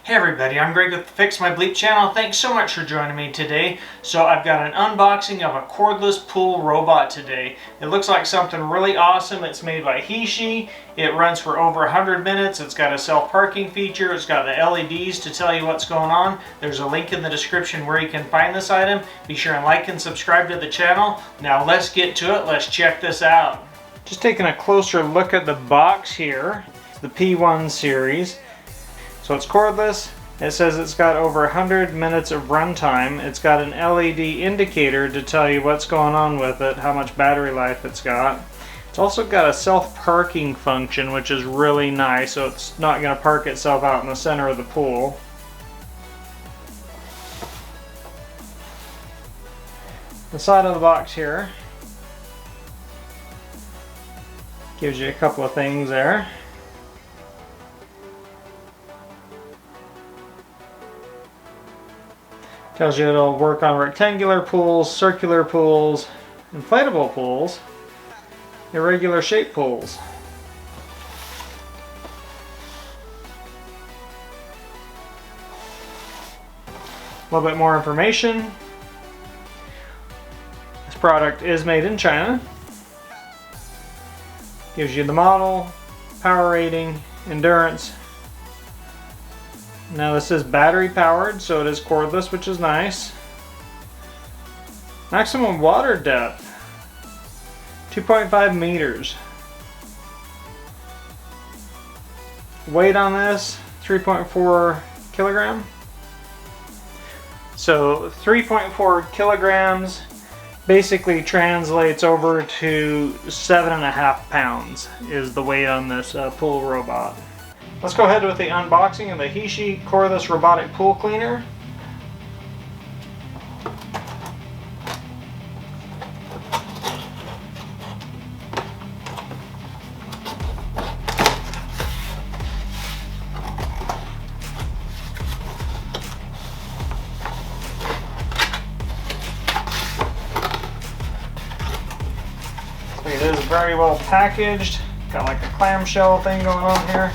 Hey everybody, I'm Greg with the Fix My Bleep channel. Thanks so much for joining me today. So I've got an unboxing of a cordless pool robot today. It looks like something really awesome. It's made by HICHEE. It runs for over 100 minutes. It's got a self-parking feature. It's got the LEDs to tell you what's going on. There's a link in the description where you can find this item. Be sure and like and subscribe to the channel. Now let's get to it. Let's check this out. Just taking a closer look at the box here. It's the P1 series. So it's cordless. It says it's got over 100 minutes of runtime. It's got an LED indicator to tell you what's going on with it, how much battery life it's got. It's also got a self-parking function, which is really nice, so it's not going to park itself out in the center of the pool. The side of the box here gives you a couple of things there. Tells you it'll work on rectangular pools, circular pools, inflatable pools, irregular shape pools. A little bit more information. This product is made in China. Gives you the model, power rating, endurance. Now this is battery powered, so it is cordless, which is nice. Maximum water depth, 2.5 meters. Weight on this, 3.4 kilogram. So 3.4 kilograms basically translates over to 7.5 pounds is the weight on this pool robot. Let's go ahead with the unboxing of the HICHEE Cordless Robotic Pool Cleaner. So it is very well packaged. Got like a clamshell thing going on here.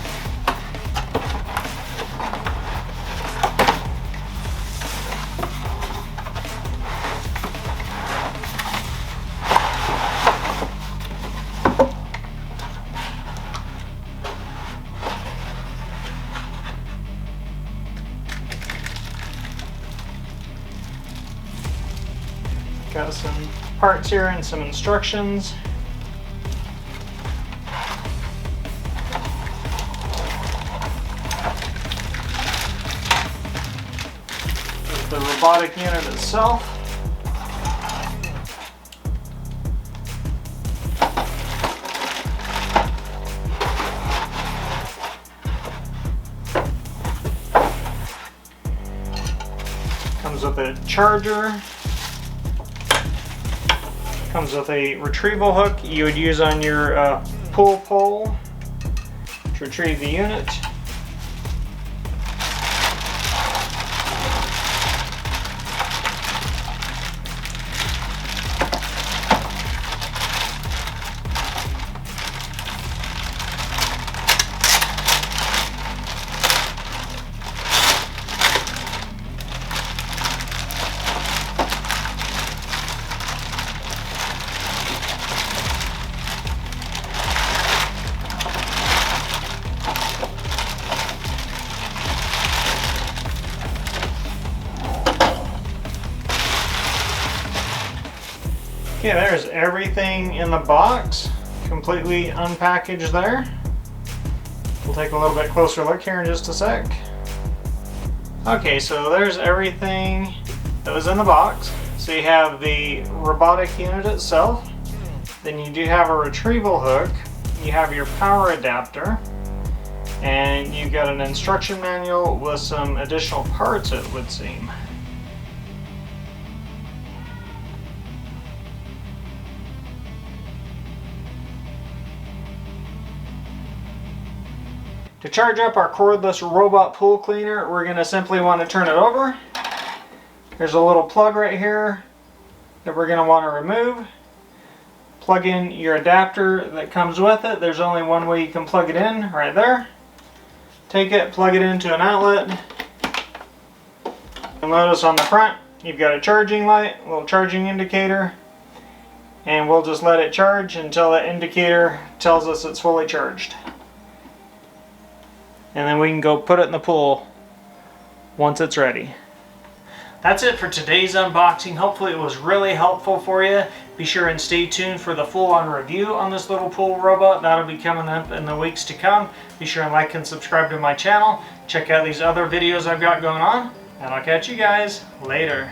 Got some parts here and some instructions. There's the robotic unit itself. Comes with a charger. Comes with a retrieval hook you would use on your pool pole to retrieve the unit. Okay, there's everything in the box, completely unpackaged there. We'll take a little bit closer look here in just a sec. Okay, so there's everything that was in the box. So you have the robotic unit itself, then you do have a retrieval hook, you have your power adapter, and you've got an instruction manual with some additional parts, it would seem. To charge up our cordless robot pool cleaner, we're going to simply want to turn it over. There's a little plug right here that we're going to want to remove. Plug in your adapter that comes with it. There's only one way you can plug it in, right there. Take it, plug it into an outlet, You'll notice on the front you've got a charging light, a little charging indicator, and we'll just let it charge until that indicator tells us it's fully charged. And then we can go put it in the pool once it's ready. That's it for today's unboxing. Hopefully it was really helpful for you. Be sure and stay tuned for the full-on review on this little pool robot. That'll be coming up in the weeks to come. Be sure and like and subscribe to my channel. Check out these other videos I've got going on, and I'll catch you guys later.